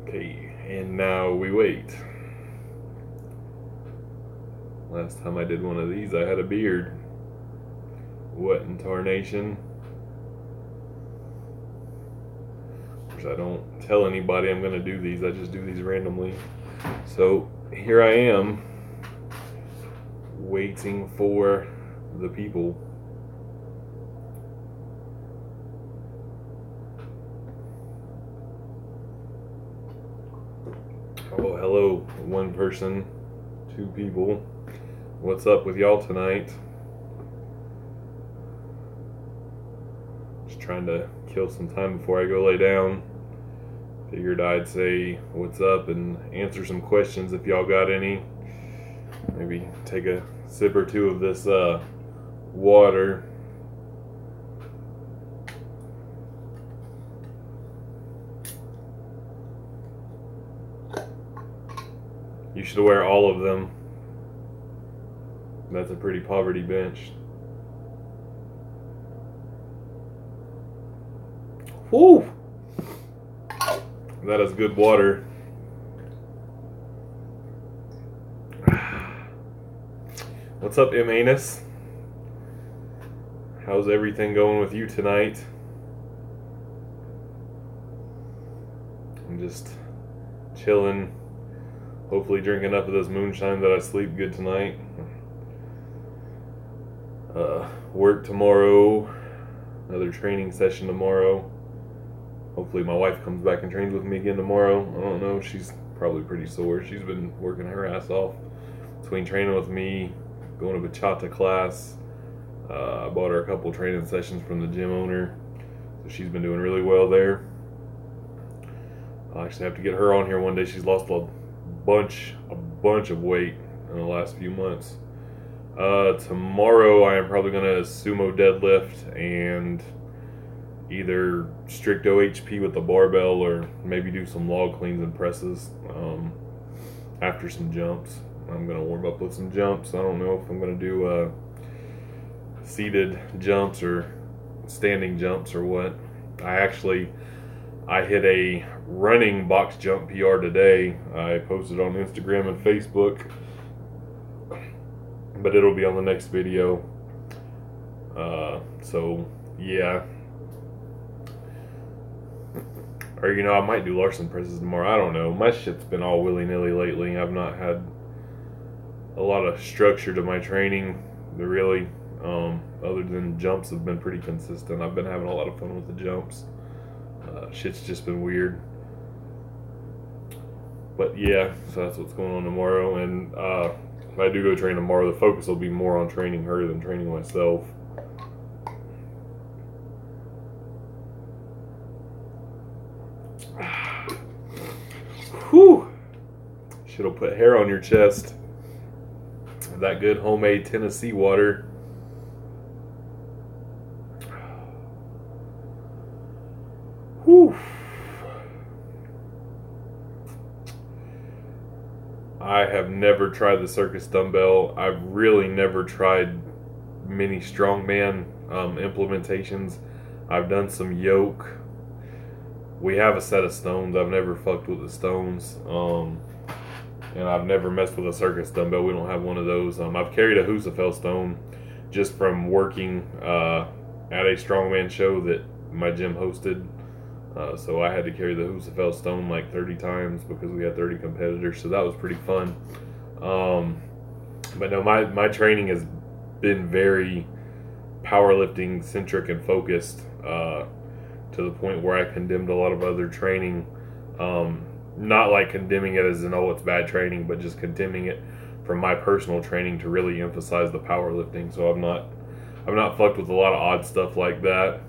Okay, and now we wait. Last time I did one of these, I had a beard. What in tarnation? Of course, I don't tell anybody I'm going to do these. I just do these randomly. So here I am, waiting for the people. Oh, hello, one person, two people. What's up with y'all tonight? Just trying to kill some time before I go lay down. Figured I'd say what's up and answer some questions if y'all got any. Maybe take a sip or two of this water. You should wear all of them. That's a pretty poverty bench. Whew! That is good water. What's up, M. Anus? How's everything going with you tonight? I'm just chilling. Hopefully drinking enough of this moonshine that I sleep good tonight. Work tomorrow. Another training session tomorrow. Hopefully my wife comes back and trains with me again tomorrow. I don't know. She's probably pretty sore. She's been working her ass off between training with me, going to bachata class. I bought her a couple training sessions from the gym owner. So she's been doing really well there. I'll actually have to get her on here one day. She's lost a bunch of weight in the last few months. Tomorrow I am probably going to sumo deadlift and either strict OHP with the barbell or maybe do some log cleans and presses after some jumps. I'm going to warm up with some jumps. I don't know if I'm going to do seated jumps or standing jumps or what. I hit a running box jump PR today. I posted on Instagram and Facebook, but it'll be on the next video. So yeah. Or I might do Larson presses tomorrow. I don't know. My shit's been all willy-nilly lately. I've not had a lot of structure to my training, really. Other than jumps have been pretty consistent. I've been having a lot of fun with the jumps. Shit's just been weird. But yeah, so that's what's going on tomorrow. And if I do go train tomorrow, the focus will be more on training her than training myself. Whew! Shit'll put hair on your chest. That good homemade Tennessee water. Whew. I have never tried the Circus Dumbbell. I've really never tried many strongman implementations. I've done some yoke. We have a set of stones. I've never fucked with the stones. And I've never messed with a Circus Dumbbell. We don't have one of those. I've carried a Husafell stone just from working at a strongman show that my gym hosted. So I had to carry the Husafell stone like 30 times because we had 30 competitors. So that was pretty fun. But no, my training has been very powerlifting centric and focused to the point where I condemned a lot of other training. Not like condemning it as in, oh, it's bad training, but just condemning it from my personal training to really emphasize the powerlifting. So I've not fucked with a lot of odd stuff like that.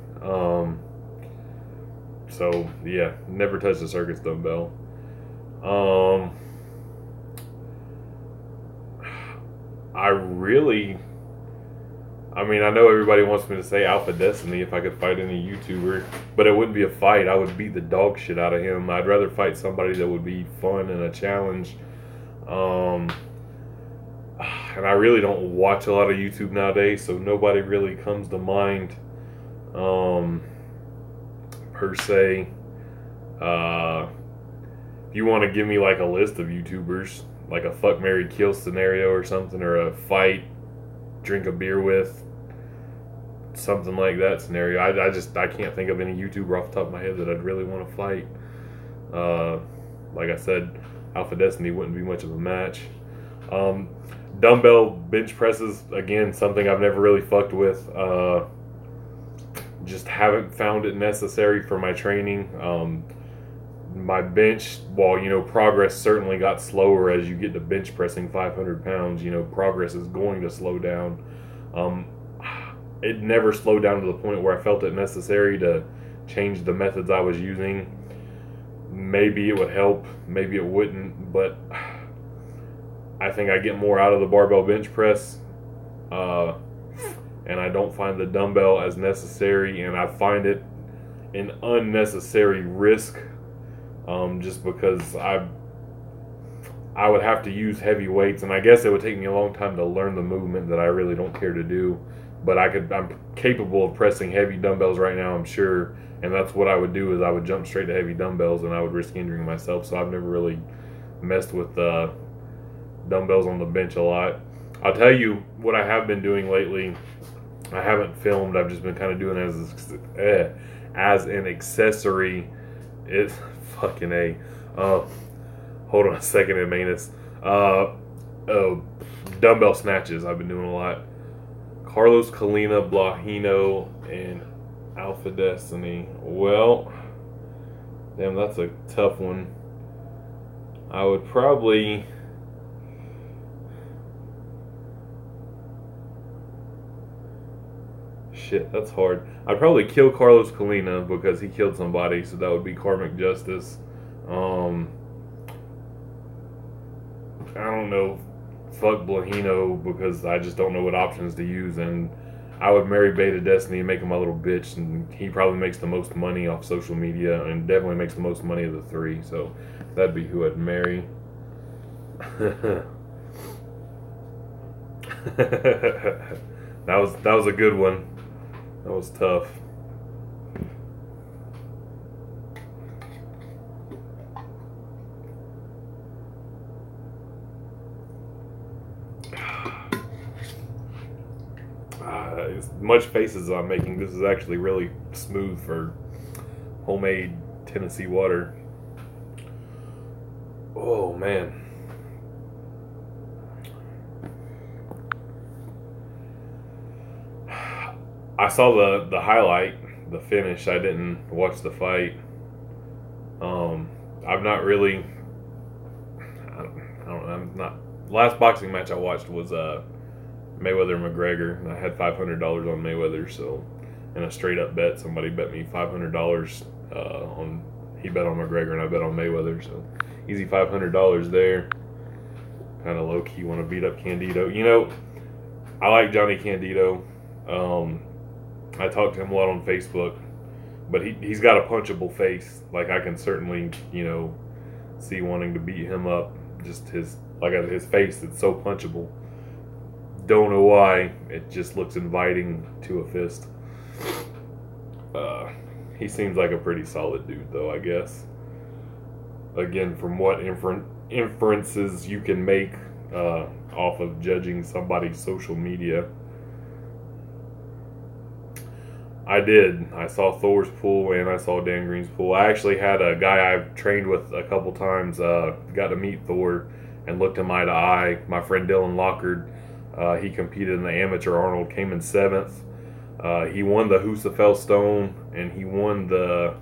So yeah, never touched a Circus Dumbbell. I know everybody wants me to say Alpha Destiny if I could fight any YouTuber, but it wouldn't be a fight. I would beat the dog shit out of him. I'd rather fight somebody that would be fun and a challenge. And I really don't watch a lot of YouTube nowadays, so nobody really comes to mind per se. if you want to give me like a list of YouTubers, like a fuck, marry, kill scenario or something, or a fight, drink a beer with, something like that scenario. I can't think of any YouTuber off the top of my head that I'd really want to fight. Like I said, Alpha Destiny wouldn't be much of a match. Dumbbell bench presses, again, something I've never really fucked with. Just haven't found it necessary for my training. My bench, while, you know, progress certainly got slower as you get to bench pressing 500 pounds, you know, progress is going to slow down. It never slowed down to the point where I felt it necessary to change the methods I was using. Maybe it would help, maybe it wouldn't, but I think I get more out of the barbell bench press, and I don't find the dumbbell as necessary, and I find it an unnecessary risk, just because I would have to use heavy weights, and I guess it would take me a long time to learn the movement that I really don't care to do. But I'm capable of pressing heavy dumbbells right now, I'm sure, and that's what I would do, is I would jump straight to heavy dumbbells, and I would risk injuring myself. So I've never really messed with dumbbells on the bench a lot. I'll tell you what I have been doing lately. I haven't filmed. I've just been kind of doing it as an accessory. It's fucking a. Hold on a second, Manus. Dumbbell snatches. I've been doing a lot. Carlos Colina, Blahino, and Alpha Destiny. Well, damn, that's a tough one. I would probably. Shit, that's hard. I'd probably kill Carlos Colina because he killed somebody, so that would be karmic justice. I don't know. Fuck Blahino because I just don't know what options to use, and I would marry Beta Destiny and make him my little bitch, and he probably makes the most money off social media and definitely makes the most money of the three, so that'd be who I'd marry. That was a good one. That was tough. As much faces I'm making, this is actually really smooth for homemade Tennessee water. Oh man. I saw the highlight, the finish. I didn't watch the fight. I've not really. I don't know. I'm not. Last boxing match I watched was Mayweather McGregor, and I had $500 on Mayweather. So, in a straight up bet, somebody bet me $500 on. He bet on McGregor, and I bet on Mayweather. So, easy $500 there. Kind of low key want to beat up Candido. You know, I like Johnny Candido. I talk to him a lot on Facebook, but he's got a punchable face. Like, I can certainly, you know, see wanting to beat him up. Just his face, it's so punchable. Don't know why. It just looks inviting to a fist. He seems like a pretty solid dude, though, I guess. Again, from what inferences you can make off of judging somebody's social media. I saw Thor's pool and I saw Dan Green's pool. I actually had a guy I've trained with a couple times, got to meet Thor and looked him eye to eye. My friend Dylan Lockard, he competed in the amateur Arnold, came in 7th. He won the Husafell Stone, and he won the,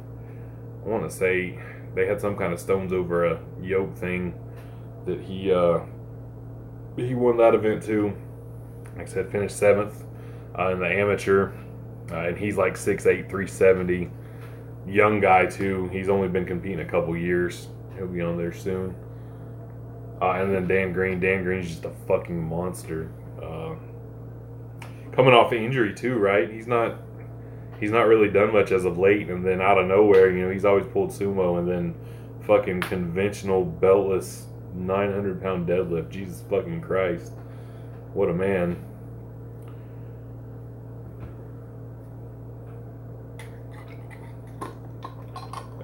I want to say, they had some kind of stones over a yoke thing that he won that event too. Like I said, finished 7th in the amateur. And he's like 6'8", 370. Young guy, too. He's only been competing a couple years. He'll be on there soon. And then Dan Green. Dan Green's just a fucking monster. Coming off an injury, too, right? He's not really done much as of late. And then out of nowhere, you know, he's always pulled sumo. And then fucking conventional beltless 900-pound deadlift. Jesus fucking Christ. What a man.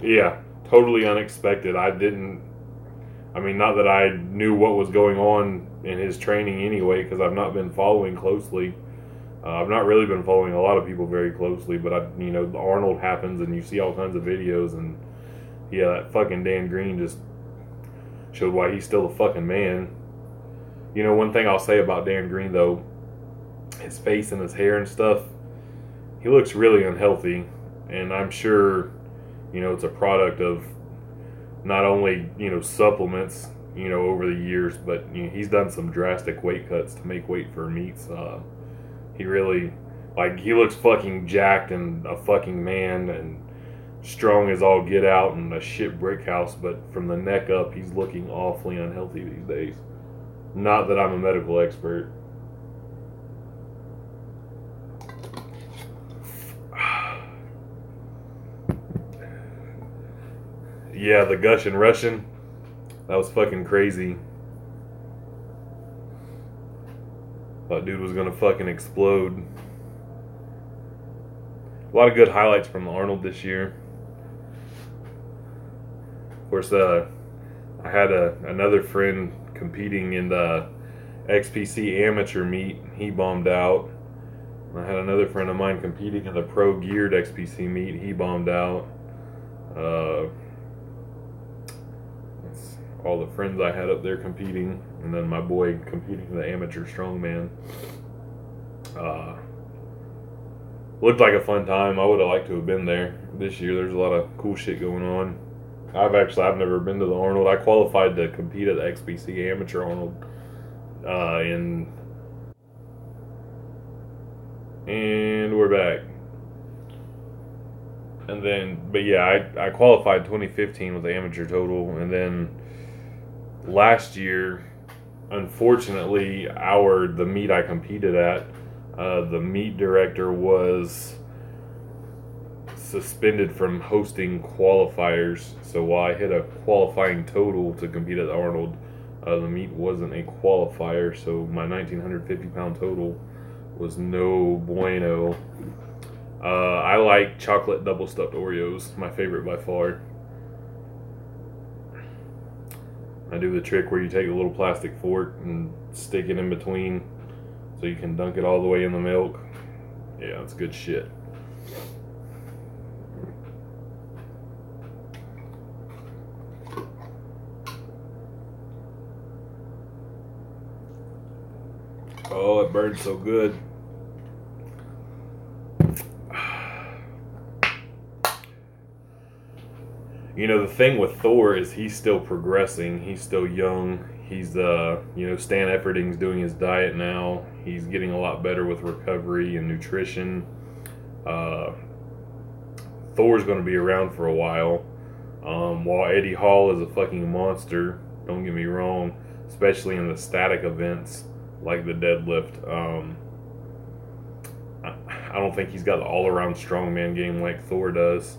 Yeah, totally unexpected. I didn't I mean, not that I knew what was going on in his training anyway, because I've not been following closely. I've not really been following a lot of people very closely, but the Arnold happens and you see all kinds of videos, and yeah, that fucking Dan Green just showed why he's still a fucking man. One thing I'll say about Dan Green though, his face and his hair and stuff, he looks really unhealthy, and I'm sure, it's a product of not only, supplements, over the years, but he's done some drastic weight cuts to make weight for meets. He really, he looks fucking jacked and a fucking man and strong as all get out and a shit brick house, but from the neck up, he's looking awfully unhealthy these days. Not that I'm a medical expert. Yeah, the gushing Russian, that was fucking crazy. That dude was gonna fucking explode. A lot of good highlights from Arnold this year. Of course, I had another friend competing in the XPC amateur meet. He bombed out. I had another friend of mine competing in the pro geared XPC meet. He bombed out. That's all the friends I had up there competing, and then my boy competing in the amateur strongman. Looked like a fun time. I would have liked to have been there this year. There's a lot of cool shit going on. I've never been to the Arnold. I qualified to compete at the XPC amateur Arnold and we're back. And then, but yeah, I qualified 2015 with the amateur total, and then last year, unfortunately, the meet I competed at, the meet director was suspended from hosting qualifiers. So while I hit a qualifying total to compete at the Arnold, the meet wasn't a qualifier, so my 1,950 pound total was no bueno. I like chocolate double stuffed Oreos, my favorite by far. I do the trick where you take a little plastic fork and stick it in between so you can dunk it all the way in the milk. Yeah, that's good shit. Oh, it burns so good. The thing with Thor is he's still progressing. He's still young. He's, Stan Efferding's doing his diet now. He's getting a lot better with recovery and nutrition. Thor's going to be around for a while. While Eddie Hall is a fucking monster, don't get me wrong, especially in the static events like the deadlift. I don't think he's got the all-around strongman game like Thor does.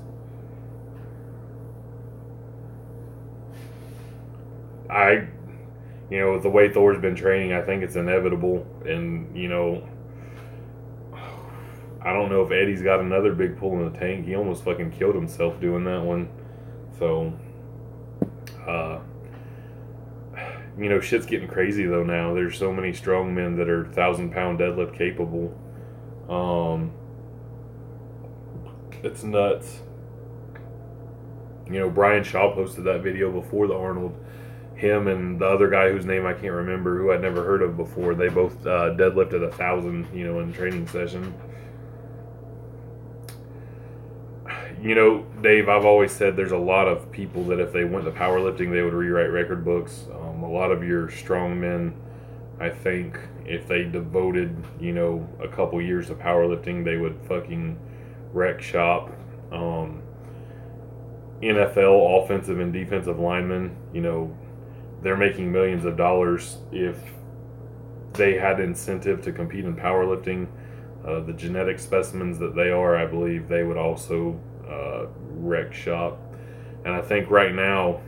With the way Thor's been training, I think it's inevitable. And, I don't know if Eddie's got another big pull in the tank. He almost fucking killed himself doing that one. So, shit's getting crazy though now. There's so many strong men that are 1,000-pound deadlift capable. It's nuts. Brian Shaw posted that video before the Arnold. Him and the other guy whose name I can't remember, who I'd never heard of before, they both deadlifted 1,000, in training session. Dave, I've always said there's a lot of people that if they went to powerlifting, they would rewrite record books. A lot of your strong men, I think, if they devoted, a couple years to powerlifting, they would fucking wreck shop. NFL offensive and defensive linemen, they're making millions of dollars if they had incentive to compete in powerlifting. The genetic specimens that they are, I believe they would also wreck shop. And I think right now,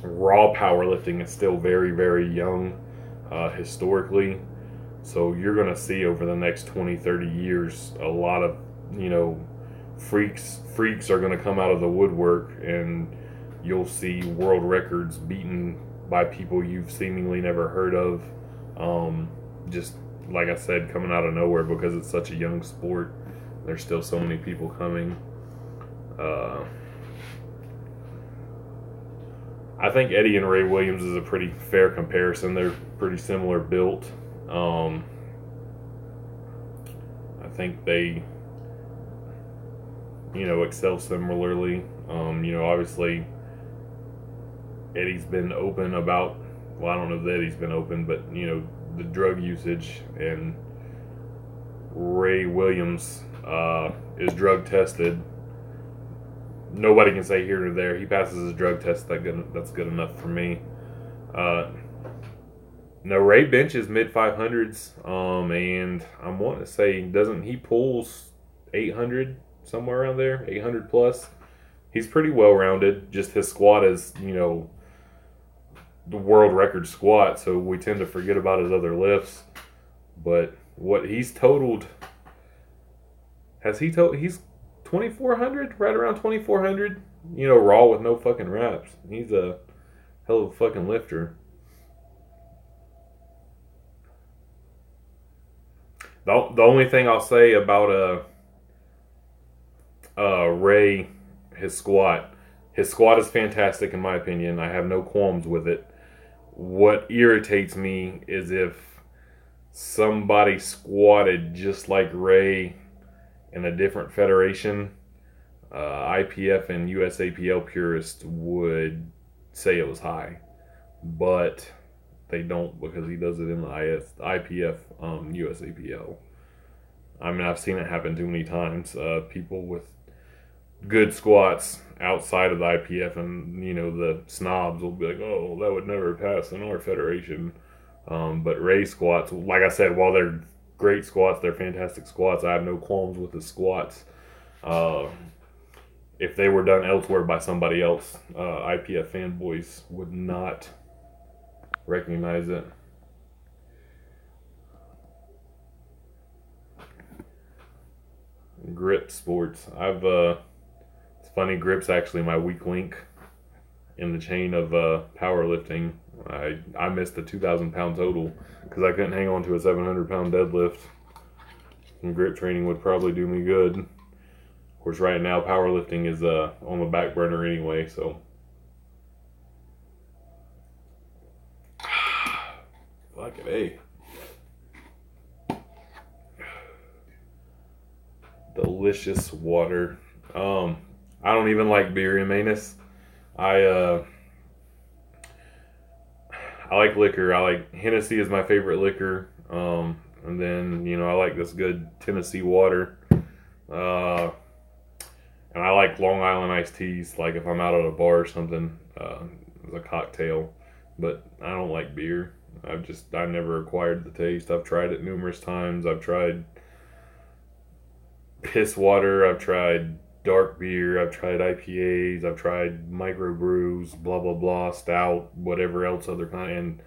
raw powerlifting is still very, very young historically. So you're going to see over the next 20, 30 years, a lot of, freaks are going to come out of the woodwork, and you'll see world records beaten by people you've seemingly never heard of. Just like I said, coming out of nowhere because it's such a young sport. There's still so many people coming. I think Eddie and Ray Williams is a pretty fair comparison. They're pretty similar built. I think they, excel similarly. Obviously, Eddie's been open about, well, I don't know that Eddie's been open, but, the drug usage, and Ray Williams is drug tested. Nobody can say here or there. He passes his drug test. That's good enough for me. No, Ray benches mid 500s, and I'm wanting to say, doesn't he pulls 800 somewhere around there, 800 plus? He's pretty well rounded. Just his squat is, the world record squat, so we tend to forget about his other lifts. But what he's totaled, he's 2,400, right around 2,400, raw with no fucking reps. He's a hell of a fucking lifter. The only thing I'll say about Ray, his squat is fantastic in my opinion. I have no qualms with it. What irritates me is if somebody squatted just like Ray in a different federation, IPF and USAPL purists would say it was high, but they don't, because he does it in the IPF, USAPL. I mean, I've seen it happen too many times. People with good squats outside of the IPF and, the snobs will be like, oh, that would never pass in our federation. But Ray squats, like I said, while they're great squats, they're fantastic squats. I have no qualms with his squats. If they were done elsewhere by somebody else, IPF fanboys would not recognize it. Grip sports. It's funny, grip's actually my weak link in the chain of powerlifting. I missed the 2,000 pound total because I couldn't hang on to a 700 pound deadlift. And grip training would probably do me good. Of course, right now powerlifting is on the back burner anyway, so. Fucking A. Delicious water. I don't even like beer in Manus. I like liquor. I like Hennessy is my favorite liquor. And then, I like this good Tennessee water. And I like Long Island iced teas, like if I'm out at a bar or something, as a cocktail. But I don't like beer. I never acquired the taste. I've tried it numerous times. I've tried piss water. I've tried dark beer. I've tried IPAs. I've tried microbrews, blah, blah, blah, stout, whatever else other kind. And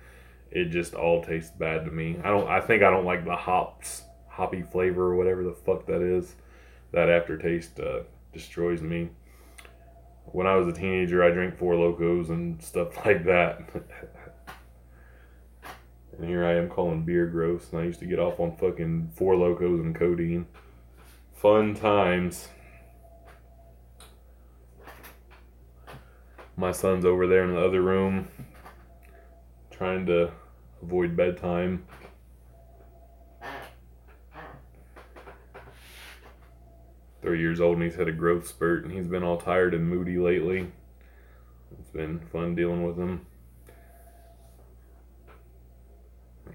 it just all tastes bad to me. I think I don't like the hoppy flavor or whatever the fuck that is. That aftertaste destroys me. When I was a teenager, I drank Four Locos and stuff like that. And here I am calling beer gross. And I used to get off on fucking Four Locos and codeine. Fun times. My son's over there in the other room trying to avoid bedtime. Three years old and he's had a growth spurt and he's been all tired and moody lately. It's been fun dealing with him.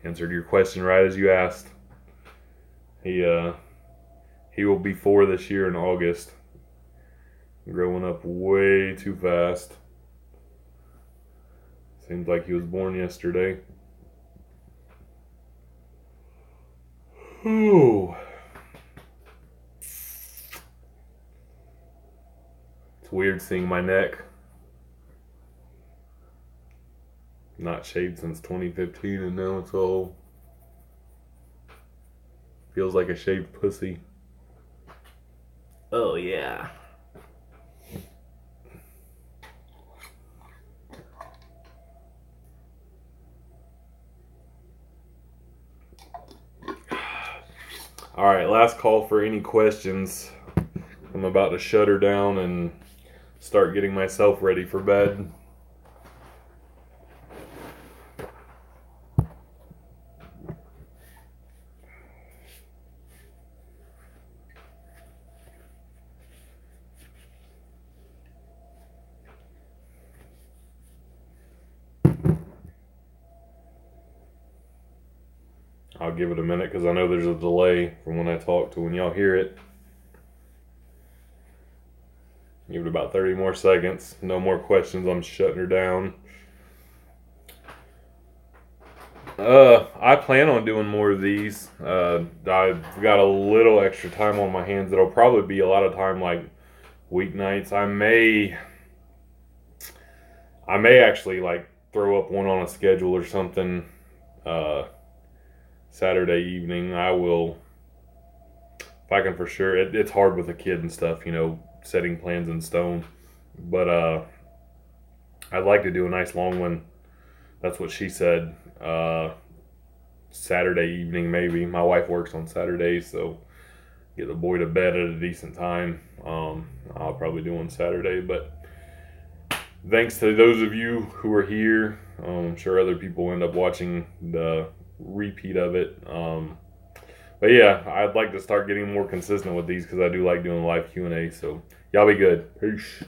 Answered your question right as you asked. He will be 4 this year in August. Growing up way too fast. Seems like he was born yesterday. Ooh. It's weird seeing my neck. Not shaved since 2015 and now it's all feels like a shaved pussy. Oh yeah. All right, last call for any questions. I'm about to shut her down and start getting myself ready for bed. I'll give it a minute because I know there's a delay from when I talk to when y'all hear it. Give it about 30 more seconds. No more questions. I'm shutting her down. I plan on doing more of these. I've got a little extra time on my hands. It'll probably be a lot of time like weeknights. I may actually like throw up one on a schedule or something. Saturday evening. I will, if I can for sure. It's hard with a kid and stuff, you know, setting plans in stone. But I'd like to do a nice long one. That's what she said. Saturday evening maybe. My wife works on Saturdays, so get the boy to bed at a decent time. I'll probably do one Saturday, but thanks to those of you who are here. I'm sure other people end up watching the repeat of it. But yeah, I'd like to start getting more consistent with these because I do like doing live Q&A. So y'all be good. Peace.